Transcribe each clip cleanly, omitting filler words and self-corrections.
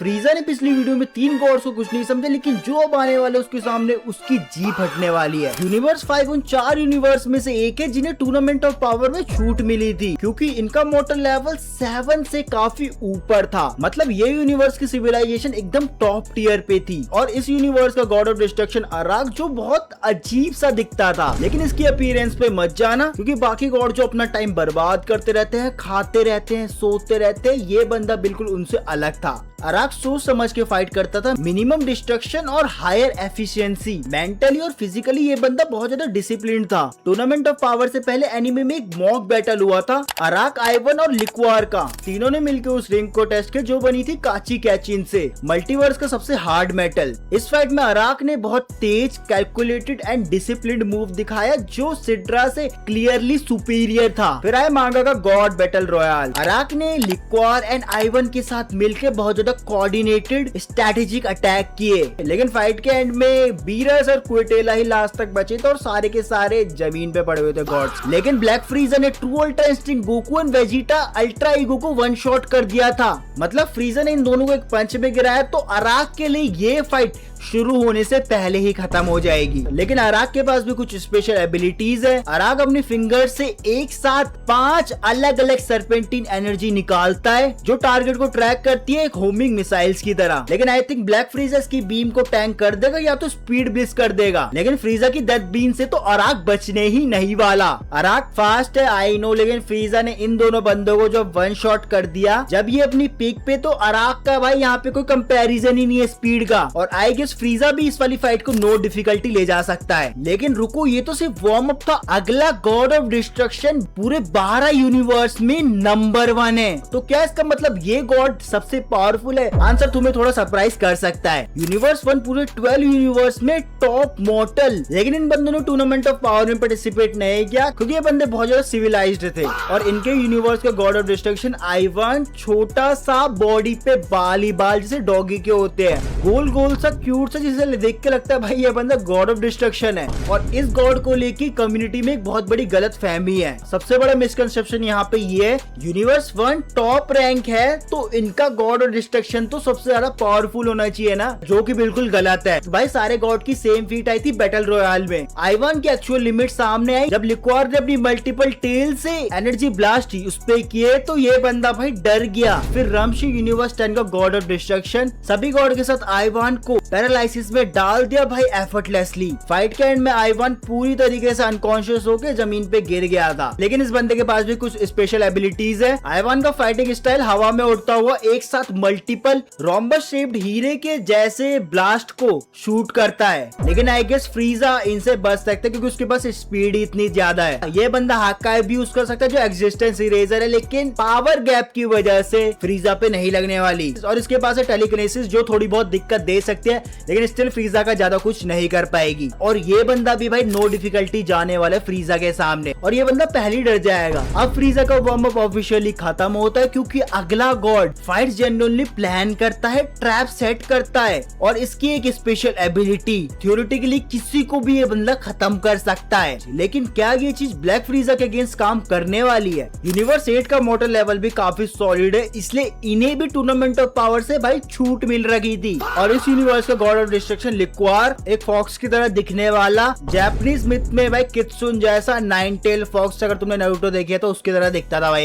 फ्रीजा ने पिछली वीडियो में 3 गॉड्स को कुछ नहीं समझे, लेकिन जो अब आने वाले उसके सामने उसकी जीप हटने वाली है। यूनिवर्स 5 उन 4 यूनिवर्स में से एक है जिन्हें टूर्नामेंट ऑफ पावर में छूट मिली थी, क्योंकि इनका मोटल लेवल 7 से काफी ऊपर था। मतलब ये यूनिवर्स की सिविलाइजेशन एकदम टॉप टियर पे थी। और इस यूनिवर्स का गॉड ऑफ डिस्ट्रक्शन अराक जो बहुत अजीब सा दिखता था, लेकिन इसकी अपीयरेंस पे मत जाना, क्योंकि बाकी गॉड जो अपना टाइम बर्बाद करते रहते हैं, खाते रहते हैं, सोते रहते हैं, ये बंदा बिल्कुल उनसे अलग था। अराक सोच समझ के फाइट करता था, मिनिमम डिस्ट्रक्शन और हायर एफिशिएंसी। मेंटली और फिजिकली ये बंदा बहुत ज्यादा डिसिप्लिन था। टूर्नामेंट ऑफ पावर से पहले एनिमे में एक मॉक बैटल हुआ था अराक, आइवन और लिक्वार का। तीनों ने मिलकर उस रिंग को टेस्ट किया जो बनी थी काची कैचिन से, मल्टीवर्स का सबसे हार्ड मेटल। इस फाइट में अराक ने बहुत तेज, कैलकुलेटेड एंड डिसिप्लिन्ड मूव दिखाया जो सिड्रा से क्लियरली सुपीरियर था। फिर आया मांगा का गॉड बैटल रॉयल। अराक ने लिक्वार एंड आइवन के साथ मिलकर बहुत ज्यादा कोऑर्डिनेटेड स्ट्रेटेजिक अटैक किए, लेकिन फाइट के एंड में बीरस और क्विटेला ही लास्ट तक बचे थे और सारे के सारे जमीन पे पड़े हुए थे गॉड्स। लेकिन ब्लैक फ्रीजा ने true ultra instinct Goku and Vegeta ultra ego को वन शॉट कर दिया था। मतलब फ्रीजा ने इन दोनों को एक पंच में गिराया तो अराक के लिए ये फाइट शुरू होने से पहले ही खत्म हो जाएगी। लेकिन अराक के पास भी कुछ स्पेशल एबिलिटीज है। अराक अपनी फिंगर से एक साथ 5 अलग अलग सर्पेंटीन एनर्जी निकालता है जो टारगेट को ट्रैक करती है एक होमिंग मिसाइल्स की तरह। लेकिन आई थिंक ब्लैक फ्रीजा इसकी बीम को टैंक कर देगा या तो स्पीड ब्लिस कर देगा, लेकिन फ्रीजा की डेथ बीम से तो अराक बचने ही नहीं वाला। अराक फास्ट है आई नो, लेकिन फ्रीजा ने इन दोनों बंदों को जब वन शॉट कर दिया जब ये अपनी पीक पे, तो अराक का भाई यहाँ पे कोई कंपैरिजन ही नहीं है स्पीड का। और आई गेस फ्रीजा भी इस वाली फाइट को नो डिफिकल्टी ले जा सकता है। लेकिन रुको, ये तो सिर्फ वार्म अप था। अगला गॉड ऑफ डिस्ट्रक्शन पूरे 12 यूनिवर्स में नंबर 1 है। तो क्या इसका मतलब ये गॉड सबसे पावरफुल है? आंसर तुम्हें थोड़ा सरप्राइज कर सकता है। यूनिवर्स 1 पूरे 12 यूनिवर्स में टॉप मॉर्टल, लेकिन इन बंदों ने टूर्नामेंट ऑफ पावर में पार्टिसिपेट नहीं किया क्योंकि ये बंदे बहुत ज्यादा सिविलाइज्ड थे। और इनके यूनिवर्स का गॉड ऑफ डिस्ट्रक्शन आइवन छोटा सा, बॉडी पे बाल ही बाल जैसे डॉगी के होते हैं, गोल गोल सा क्यूट सा, जिसे देख के लगता है भाई ये बंदा गॉड ऑफ डिस्ट्रक्शन है। और इस गॉड को लेके कम्युनिटी में एक बहुत बड़ी गलत फहमी है। सबसे बड़ा मिसकंसेप्शन यहाँ पे ये है, यूनिवर्स 1 टॉप रैंक है तो इनका गॉड ऑफ डिस्ट्रक्शन तो सबसे ज्यादा पावरफुल होना चाहिए ना, जो कि बिल्कुल गलत है। भाई सारे गॉड की सेम फीट आई थी बैटल रॉयल में। आइवन की एक्चुअल लिमिट सामने आई जब लिक्वार ने अपनी मल्टीपल टेल से एनर्जी ब्लास्ट उस पे किए, तो ये बंदा भाई डर गया। फिर रम्शी यूनिवर्स 10 का गॉड ऑफ डिस्ट्रक्शन सभी गॉड के साथ आइवन को पैरालाइसिस में डाल दिया भाई एफर्टलेसली। फाइट के एंड में आइवन पूरी तरीके से अनकॉन्शियस होकर जमीन पे गिर गया था। लेकिन इस बंदे के पास भी कुछ स्पेशल एबिलिटीज है। आइवन का फाइटिंग स्टाइल हवा में उड़ता हुआ एक साथ मल्टीपल रोम्बस शेप्ड हीरे के जैसे ब्लास्ट को शूट करता है। लेकिन आई गेस फ्रीजा इनसे बच सकता है क्योंकि उसके पास स्पीड इतनी ज्यादा है। ये बंदा हाकाई भी यूज कर सकता है जो एग्जिस्टेंस इरेजर है, लेकिन पावर गैप की वजह से फ्रीजा पे नहीं लगने वाली। और इसके पास है टेलीकिनेसिस जो थोड़ी बहुत दिक्कत दे सकती है, लेकिन स्टिल फ्रीजा का ज्यादा कुछ नहीं कर पाएगी। और ये बंदा भी भाई नो डिफिकल्टी जाने वाला है फ्रीजा के सामने, और ये बंदा पहले डर जाएगा। अब फ्रीजा का वार्म अप ऑफिशियली खत्म होता है क्योंकि अगला गॉड फाइट जेन्युइनली प्लान करता है, ट्रैप सेट करता है, और इसकी एक स्पेशल एबिलिटी थ्योरेटिकली किसी को भी ये बंदा खत्म कर सकता है। लेकिन क्या ये चीज ब्लैक फ्रीजा के अगेंस्ट काम करने वाली है? यूनिवर्स 8 का मोटल लेवल भी काफी सॉलिड है, इसलिए इन्हें भी टूर्नामेंट ऑफ पावर से भाई छूट मिल रही थी। और इस यूनिवर्स का गॉड ऑफ डिस्ट्रक्शन लिक्वार, एक फॉक्स की तरह दिखने वाला, जापानीज मिथ में भाई कित्सुन जैसा 9 टेल फॉक्स, अगर तुमने नारुतो देखी है तो उसकी तरह दिखता था भाई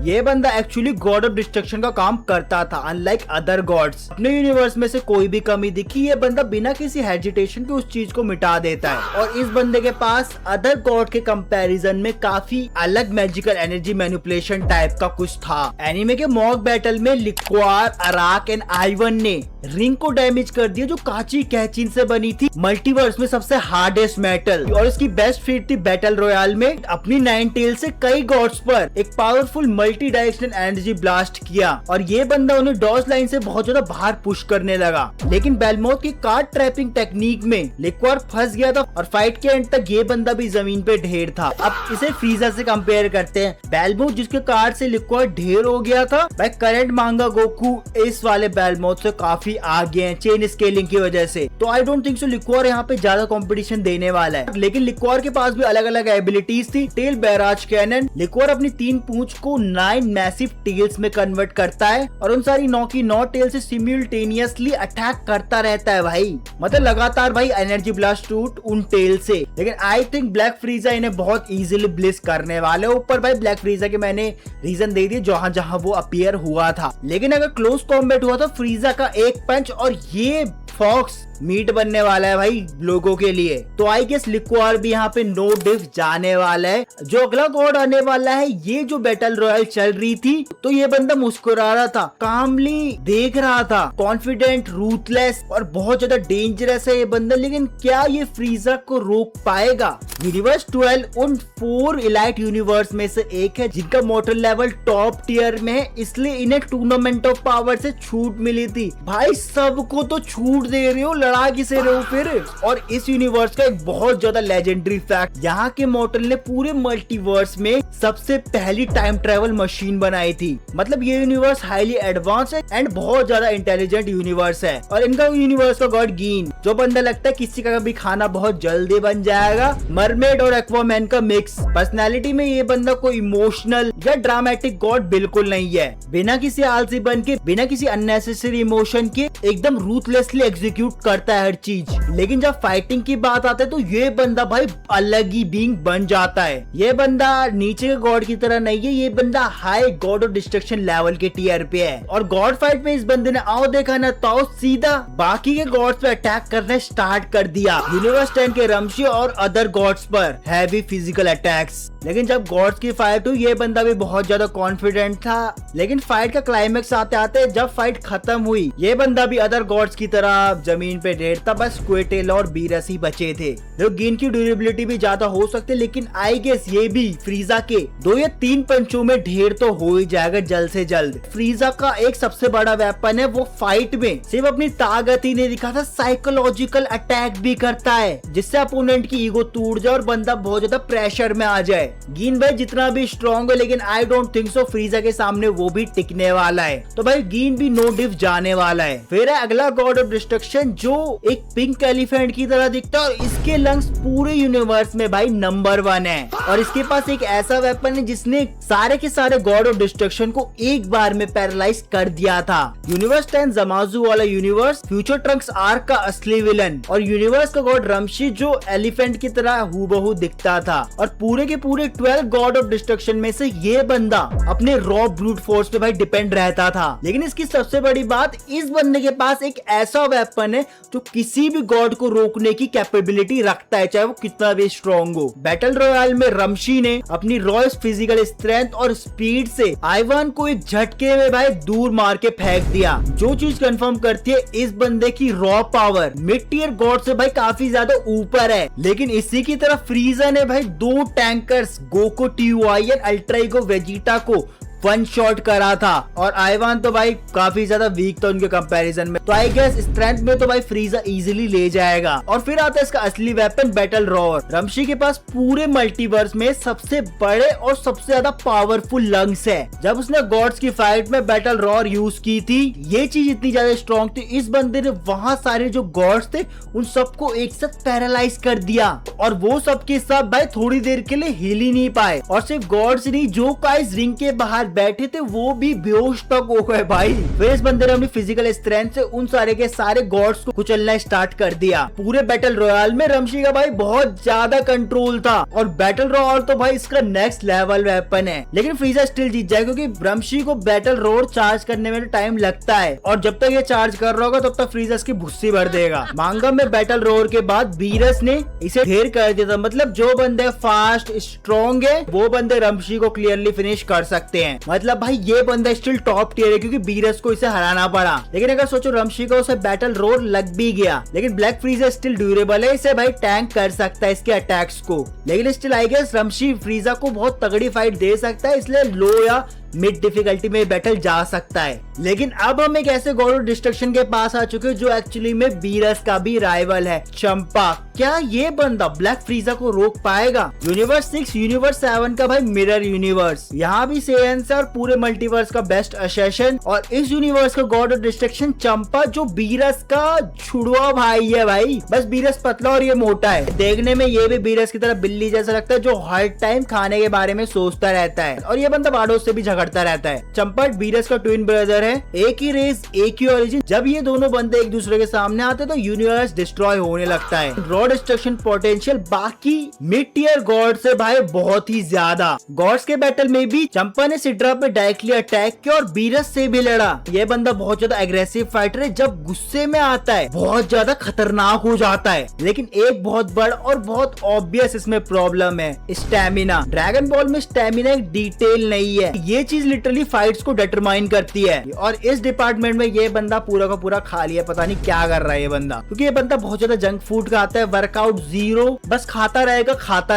ये बंदा एक्चुअली गॉड ऑफ डिस्ट्रक्शन का काम करता था अनलाइक अदर गॉड्स। अपने यूनिवर्स में से कोई भी कमी दिखी ये बंदा बिना किसी हेजिटेशन के उस चीज को मिटा देता है। और इस बंदे के पास अदर गॉड के कंपैरिजन में काफी अलग मैजिकल एनर्जी मैनिपुलेशन टाइप का कुछ था। एनिमे के मॉक बैटल में लिक्वार, अराक एंड आइवन ने रिंग को डैमेज कर दिया जो काची कैचिन से बनी थी, मल्टीवर्स में सबसे हार्डेस्ट मेटल। और इसकी बेस्ट फीट थी बैटल रॉयल में अपनी 9 टेल से कई गॉड्स पर एक powerful multi directional energy blast किया, और ये बंदा उन्हें डॉज लाइन से बहुत ज्यादा बाहर पुश करने लगा। लेकिन बेलमोथ की कार्ड ट्रैपिंग टेक्निक में लिक्वार फंस गया था और फाइट के एंड तक ये बंदा भी जमीन पे ढेर था। अब इसे फ्रीजा से कंपेयर करते हैं। बेलमोथ जिसके कार्ड से लिक्वार ढेर हो गया था, भाई करंट मांगा गोकू इस वाले बेलमोथ से काफी आगे हैं चेन स्केलिंग स्केलिंग की वजह से। तो आई डोंट थिंक सो लिक्वार यहाँ पे ज्यादा कंपटीशन देने वाला है। लेकिन लिक्वार के पास भी अलग अलग एबिलिटीज थी। टेल बैराज कैनन, लिक्वार अपनी 3 पूंछ को 9 मैसिव टेल्स में कन्वर्ट करता है और उन सारी 9 की 9 टेल से सिम्युल्टेनियसली अटैक करता रहता है भाई, मतलब लगातार भाई एनर्जी ब्लास्ट टूट उन टेल से। लेकिन आई थिंक ब्लैक फ्रीजा इन्हें बहुत इजीली ब्लिस करने वाले। ऊपर भाई ब्लैक फ्रीजा के मैंने रीजन दे दिए जहां जहां वो अपीयर हुआ था। लेकिन अगर क्लोज कॉम्बैट हुआ तो फ्रीजा का एक पंच और ये फॉक्स मीट बनने वाला है भाई लोगों के लिए। तो आई गेस लिक्वार भी यहाँ पे नो डिफ जाने वाला है। जो अगला गॉड आने वाला है, ये जो बैटल रॉयल चल रही थी तो ये बंदा मुस्कुरा रहा था, कामली देख रहा था, कॉन्फिडेंट, रूथलेस और बहुत ज्यादा डेंजरस है ये बंदा। लेकिन क्या ये फ्रीजा को रोक पाएगा? यूनिवर्स 12 उन 4 इलाइट यूनिवर्स में से एक है जिनका मोटर लेवल टॉप टियर में है, इसलिए इन्हें टूर्नामेंट ऑफ पावर से छूट मिली थी। भाई सबको तो छूट दे रहे हो, लड़ा किसे रहे हो फिर? और इस यूनिवर्स का एक बहुत ज्यादा लेजेंडरी फैक्ट, यहाँ के मॉर्टल ने पूरे मल्टीवर्स में सबसे पहली टाइम ट्रेवल मशीन बनाई थी। मतलब ये यूनिवर्स हाईली एडवांस है एंड बहुत ज्यादा इंटेलिजेंट यूनिवर्स है। और इनका यूनिवर्स का गॉड गीन, जो बंदा लगता है किसी का भी खाना बहुत जल्दी बन जाएगा, मरमेड और एक्वामैन का मिक्स। पर्सनैलिटी में ये बंदा कोई इमोशनल या ड्रामेटिक गॉड बिल्कुल नहीं है। बिना किसी आलसी बन के, बिना किसी अननेसेसरी इमोशन के एकदम रूथलेसली एग्जीक्यूट करता है हर चीज। लेकिन जब फाइटिंग की बात आती है तो ये बंदा भाई अलग ही बीइंग बन जाता है। ये बंदा नीचे के गॉड की तरह नहीं है, ये बंदा high God of destruction level के टियर पे है। और गॉड फाइट में इस बंदे ने आओ देखा ना ताओ सीधा बाकी के गॉड्स पे अटैक करने स्टार्ट कर दिया। यूनिवर्स 10 के रमशी और अदर गॉड्स पर हैवी फिजिकल अटैक्स। लेकिन जब गॉड्स की फाइट हुई ये बंदा भी बहुत ज्यादा कॉन्फिडेंट था। लेकिन फाइट का क्लाइमेक्स आते आते जब फाइट खत्म हुई ये बंदा भी अदर गॉड्स की तरह जमीन पे ढेर था, बस क्वेटेल और बीरस ही बचे थे। गिन की ड्यूरेबिलिटी भी ज्यादा हो सकती, लेकिन आई गेस ये भी फ्रीजा के 2 या 3 पंचों में ढेर तो हो ही जाएगा जल्द से जल्द। फ्रीजा का एक सबसे बड़ा वेपन है, वो फाइट में सिर्फ अपनी ताकत ही नहीं दिखाता, साइकोलॉजिकल अटैक भी करता है जिससे अपोनेंट की ईगो टूट जाए और बंदा बहुत ज्यादा प्रेशर में आ जाए। गीन भाई जितना भी स्ट्रॉन्ग है लेकिन आई डोंट थिंक सो फ्रीजा के सामने वो भी टिकने वाला है। तो भाई गीन भी नो डिफ जाने वाला है। फिर है अगला गॉड ऑफ डिस्ट्रक्शन जो एक पिंक एलिफेंट की तरह दिखता है और इसके लंग्स पूरे यूनिवर्स में भाई नंबर 1 है। और इसके पास एक ऐसा वेपन है जिसने सारे के सारे गॉड ऑफ डिस्ट्रक्शन को एक बार में पैरालाइज कर दिया था। यूनिवर्स 10 जमाजू वाला यूनिवर्स, फ्यूचर ट्रंक्स आर्क का असली विलन और यूनिवर्स का गॉड रमशी जो एलिफेंट की तरह हूबहू दिखता था। और पूरे के पूरे 12 गॉड ऑफ डिस्ट्रक्शन में से ये बंदा अपने रॉ ब्रूट फोर्स पे भाई डिपेंड रहता था। लेकिन इसकी सबसे बड़ी बात, इस बंदे के पास एक ऐसा वेपन है जो किसी भी गॉड को रोकने की कैपेबिलिटी रखता है, चाहे वो कितना भी स्ट्रॉन्ग हो। बैटल रॉयल में रमशी ने अपनी रॉयस फिजिकल स्ट्रेंथ और स्पीड से आइवान को एक झटके में भाई दूर मार के फेंक दिया, जो चीज कंफर्म करती है इस बंदे की raw power mid tier god से भाई काफी ज्यादा ऊपर है। लेकिन इसी की तरफ फ्रीजा ने भाई 2 टैंकर्स गोको टीवाई और अल्ट्रा ईगो वेजिटा को 1 शॉट करा था और आइवान तो भाई काफी ज्यादा वीक था उनके कंपैरिजन में। तो आई गेस स्ट्रेंथ में तो भाई फ्रीजा इजीली ले जाएगा। और फिर आता है इसका असली वेपन बैटल रॉर। रमशी के पास पूरे मल्टीवर्स में सबसे बड़े और सबसे ज्यादा पावरफुल लंग्स है। जब उसने गॉड्स की फाइट में बैटल रॉर यूज की थी ये चीज इतनी ज्यादा स्ट्रॉन्ग थी, इस बंदे ने वहां सारे जो गॉड्स थे उन सबको एक साथ पैरालाइज कर दिया और वो सबके सब भाई थोड़ी देर के लिए हिल ही नहीं पाए। और सिर्फ गॉड्स नहीं, जो गाइस रिंग के बाहर बैठे थे वो भी बेहोश तक हो गए भाई। फिर इस बंदे ने अपनी फिजिकल स्ट्रेंथ से उन सारे के सारे गॉड्स को कुचलना स्टार्ट कर दिया। पूरे बैटल रॉयल में रमशी का भाई बहुत ज्यादा कंट्रोल था और बैटल रॉयल तो भाई इसका नेक्स्ट लेवल वेपन है। लेकिन फ्रीजा स्टिल जीत जाए क्योंकि रमशी को बैटल रोड चार्ज करने में टाइम लगता है और जब तक ये चार्ज कर रहा होगा तब तक फ्रीजा इसकी भुस्सी भर देगा। मांगा में बैटल रोड के बाद बीरस ने इसे ढेर कर दिया था। मतलब जो बंदे फास्ट स्ट्रॉन्ग है वो बंदे रमशी को क्लियरली फिनिश कर सकते हैं। मतलब भाई ये बंदा स्टिल टॉप टियर है क्योंकि बीरस को इसे हराना पड़ा। लेकिन अगर सोचो रमशी को उसे बैटल रोड लग भी गया, लेकिन ब्लैक फ्रीजा स्टिल ड्यूरेबल है, इसे भाई टैंक कर सकता है इसके अटैक्स को। लेकिन स्टिल आई गेस रमशी फ्रीजा को बहुत तगड़ी फाइट दे सकता है, इसलिए लो या मिड डिफिकल्टी में बैटल जा सकता है। लेकिन अब हम एक ऐसे गॉड ऑफ डिस्ट्रक्शन के पास आ चुके हैं जो एक्चुअली में बीरस का भी राइवल है, चंपा। क्या ये बंदा ब्लैक फ्रीजा को रोक पाएगा? यूनिवर्स 6 यूनिवर्स 7 का भाई मिरर यूनिवर्स, यहाँ भी सेयंस और पूरे मल्टीवर्स का बेस्ट असेशन। और इस यूनिवर्स का गॉड ऑफ डिस्ट्रक्शन चंपा, जो बीरस का छुड़वा भाई है भाई। बस बीरस पतला और ये मोटा है। देखने में ये भी बीरस की तरह बिल्ली जैसा लगता है, जो हर टाइम खाने के बारे में सोचता रहता है। और ये बंदा वाडोस से भी झगड़ता रहता है। चंपा बीरस का ट्विन ब्रदर है, एक ही रेस एक ही ओरिजिन। जब ये दोनों बंदे एक दूसरे के सामने आते तो यूनिवर्स डिस्ट्रॉय होने लगता है। रॉ डिस्ट्रक्शन पोटेंशियल बाकी मिड टियर गॉड से भाई बहुत ही ज्यादा। गॉड्स के बैटल में भी चंपा ने सिड्रा पे डायरेक्टली अटैक किया और बीरस से भी लड़ा। ये बंदा बहुत ज्यादा एग्रेसिव फाइटर है, जब गुस्से में आता है बहुत ज्यादा खतरनाक हो जाता है। लेकिन एक बहुत बड़ा और बहुत ऑब्वियस इसमें प्रॉब्लम है, स्टैमिना। ड्रैगन बॉल में स्टैमिना एक डिटेल नहीं है, ये चीज लिटरली फाइट्स को डिटरमाइन करती है। और इस डिपार्टमेंट में ये बंदा पूरा का पूरा खाली है, पता नहीं क्या कर रहा है ये बंदा। क्योंकि ये बंदा बहुत ज्यादा जंक फूड खाता है, वर्कआउट जीरो, बस खाता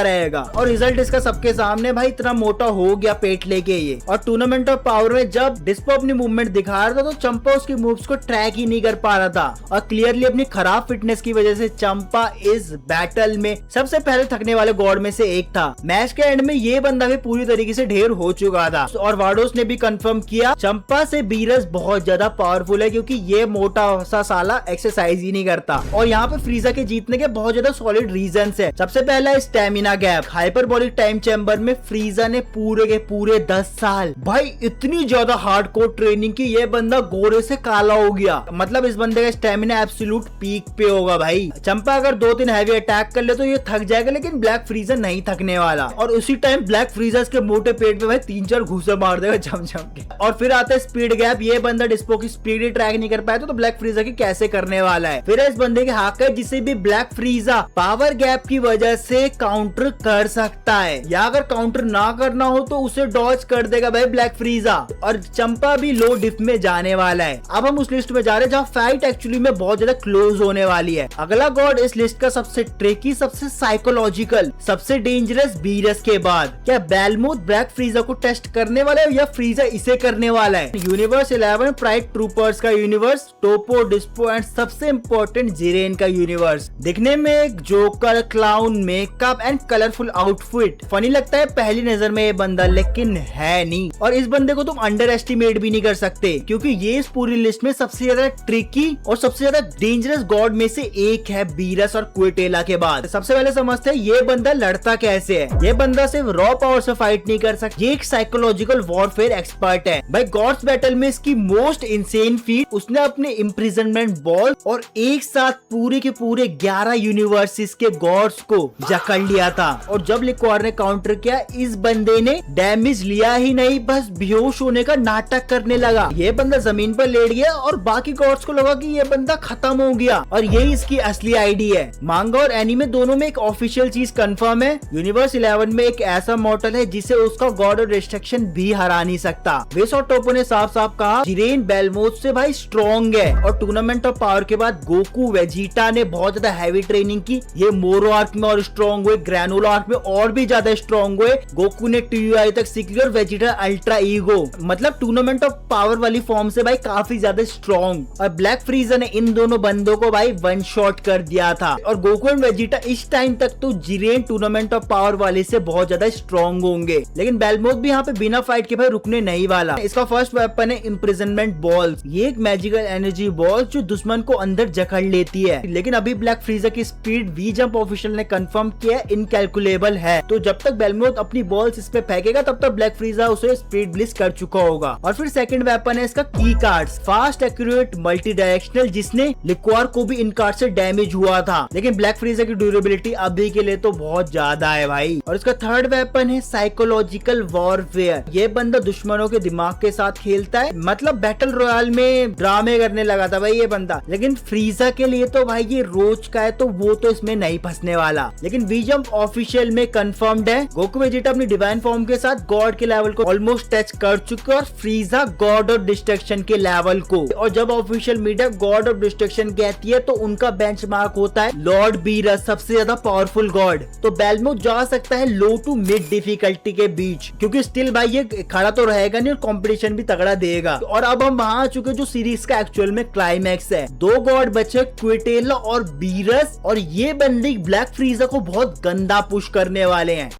रहेगा। और रिजल्ट इसका सबके सामने भाई, इतना मोटा हो गया पेट लेके ये। और टूर्नामेंट ऑफ पावर में जब डिस्पो अपनी मूवमेंट दिखा रहा था तो चंपा उसकी मूव्स को ट्रैक ही नहीं कर पा रहा था। और क्लियरली अपनी खराब फिटनेस की वजह से चंपा इस बैटल में सबसे पहले थकने वाले गॉड में से एक था। मैच के एंड में ये बंदा भी पूरी तरीके से ढेर हो चुका था। और वाडोस ने भी कंफर्म किया चंपा से बीरस बहुत ज्यादा पावरफुल है, क्योंकि ये मोटा सा साला एक्सरसाइज ही नहीं करता। और यहाँ पे फ्रीजा के जीतने के बहुत ज्यादा सॉलिड रीजंस है। सबसे पहला stamina gap. Hyperbolic time chamber में फ्रीजा ने पूरे के पूरे 10 साल भाई इतनी ज्यादा हार्डकोर ट्रेनिंग की, ये बंदा गोरे से काला हो गया। मतलब इस बंदे का स्टैमिना एब्सोल्यूट पीक पे होगा भाई। चंपा अगर 2-3 हैवी अटैक कर ले तो ये थक जाएगा, लेकिन ब्लैक फ्रीजा नहीं थकने वाला। और उसी टाइम ब्लैक फ्रीजा के मोटे पेट पे भाई 3-4 घूसे मार देगा जम के। और फिर आता है स्पीड गैप। ये बंदा डिस्पो की स्पीड ही ट्रैक नहीं कर पाया तो ब्लैक फ्रीजा की कैसे करने वाला है। फिर इस बंदे के हाथ है जिसे भी ब्लैक फ्रीजा पावर गैप की वजह से काउंटर कर सकता है, या अगर काउंटर ना करना हो तो उसे डॉज कर देगा भाई ब्लैक फ्रीजा। और चंपा भी लो डिफ में जाने वाला है। अब हम उस लिस्ट में जा रहे हैं जहाँ फाइट एक्चुअली में बहुत ज्यादा क्लोज होने वाली है। अगला गॉड इस लिस्ट का सबसे ट्रिकी, सबसे साइकोलॉजिकल, सबसे डेंजरस बीरस के बाद। क्या बेलमोथ ब्लैक फ्रीजा को टेस्ट करने वाला है या फ्रीजा इसे करने वाला है? यूनिवर्स 11 प्राइड ट्रूपर्स का यूनिवर्स, टोपो, डिस्पो एंड सबसे इम्पोर्टेंट जिरेन का यूनिवर्स। दिखने में एक joker, clown, makeup and colourful outfit funny लगता है पहली नजर में ये बंदा, लेकिन है नहीं। और इस बंदे को तुम अंडर एस्टिमेट भी नहीं कर सकते, क्योंकि ये इस पूरी लिस्ट में सबसे ज्यादा ट्रिकी और सबसे ज्यादा डेंजरस गॉड में से एक है बीरस और क्विटेला के बाद। सबसे पहले समझते हैं ये बंदा लड़ता कैसे है। ये बंदा सिर्फ रॉ पावर से फाइट नहीं कर सकता, ये एक साइकोलॉजिकल वॉरफेयर एक्सपर्ट है भाई। गॉड्स बैटल में इसकी मोस्ट इंसेन फीट, उसने अपने इम्प्रिजनमेंट बॉल और एक साथ पूरे के पूरे 11 यूनिवर्सिस के गॉड्स को जकड़ लिया था। और जब लिक्वार ने काउंटर किया, इस बंदे ने डैमेज लिया ही नहीं, बस बेहोश होने का नाटक करने लगा। ये बंदा जमीन पर लेट गया और बाकी गॉड्स को लगा कि ये बंदा खत्म हो गया। और यही इसकी असली आईडी है। मांगा और एनीमे दोनों में एक ऑफिशियल चीज कंफर्म है, यूनिवर्स 11 में एक ऐसा मॉडल है जिसे उसका गॉड ऑफ डिस्ट्रक्शन भी हरा नहीं सकता। वेस और टोपो ने साफ साफ कहा जिरेन बेलमोथ से भाई स्ट्रॉन्ग है। और टूर्नामेंट ऑफ पावर के बाद गोकू, वेजिटा ने बहुत ज्यादा हैवी ट्रेनिंग की। ये मोरो आर्क में और स्ट्रॉन्ग हुए, ग्रैनुला आर्क में और भी ज्यादा स्ट्रॉन्ग हुए। गोकू ने TUI तक सीख लिया और वेजिटा अल्ट्रा ईगो, मतलब टूर्नामेंट ऑफ पावर वाली फॉर्म से भाई काफी ज्यादा स्ट्रॉन्ग। और ब्लैक फ्रीजा ने इन दोनों बंदों को भाई वन शॉट कर दिया था। और गोकू एंड वेजिटा इस टाइम तक तो जिरेन टूर्नामेंट ऑफ पावर वाले से बहुत ज्यादा स्ट्रॉन्ग होंगे। लेकिन बेलमोथ भी यहाँ पे बिना फाइट के भाई रुकने नहीं वाला। इसका फर्स्ट वेपन है इम्प्रिजनमेंट बॉल्स। ये एक मैजिकल एनर्जी बॉल जो दुश्मन को अंदर जकड़ लेती है। लेकिन अभी ब्लैक फ्रीजा की स्पीड वी जंप ऑफिशियल ने कंफर्म किया इनकैलकुलेबल है। तो जब तक बेलमोथ अपनी बॉल्स इस पे फेंकेगा तब तक ब्लैक फ्रीजा उसे स्पीड ब्लिस कर चुका होगा। और फिर सेकंड वेपन है इसका की cards, fast, accurate, multi directional, जिसने लिक्वार को भी इन कार्ड से डैमेज हुआ था। लेकिन ब्लैक फ्रीजा की ड्यूरेबिलिटी अभी के लिए तो बहुत ज्यादा है भाई। और इसका थर्ड वेपन है साइकोलॉजिकल वॉरफेयर। ये बंदा दुश्मनों के दिमाग के साथ खेलता है, मतलब बैटल रॉयल में ड्रामे करने लगा था भाई ये बंदा। लेकिन फ्रीजा के लिए तो भाई ये रोज का है, तो वो तो इसमें नहीं फंसने वाला। लेकिन वी जंप ऑफिशियल में कंफर्म्ड है गोकू वेजिटा अपनी डिवाइन फॉर्म के साथ गॉड के लेवल को ऑलमोस्ट टच कर चुके और फ्रीजा गॉड ऑफ डिस्ट्रक्शन के लेवल को। और जब official media God of destruction कहती है तो उनका बेंचमार्क होता है लॉर्ड बीरस, सबसे ज्यादा पावरफुल गॉड। तो बेलमोथ जा सकता है लो टू मिड डिफिकल्टी के बीच, क्योंकि स्टिल भाई ये खड़ा तो रहेगा नहीं और कंपटीशन भी तगड़ा देगा। मिलेगा। और अब हम वहां आ चुके जो सीरीज का एक्चुअल में क्लाइमैक्स है। 2 गॉड बचे, क्विटेला और बीरस, और ये बंदे ब्लैक फ्रीजर को बहुत गंदा पुश करने वाले हैं।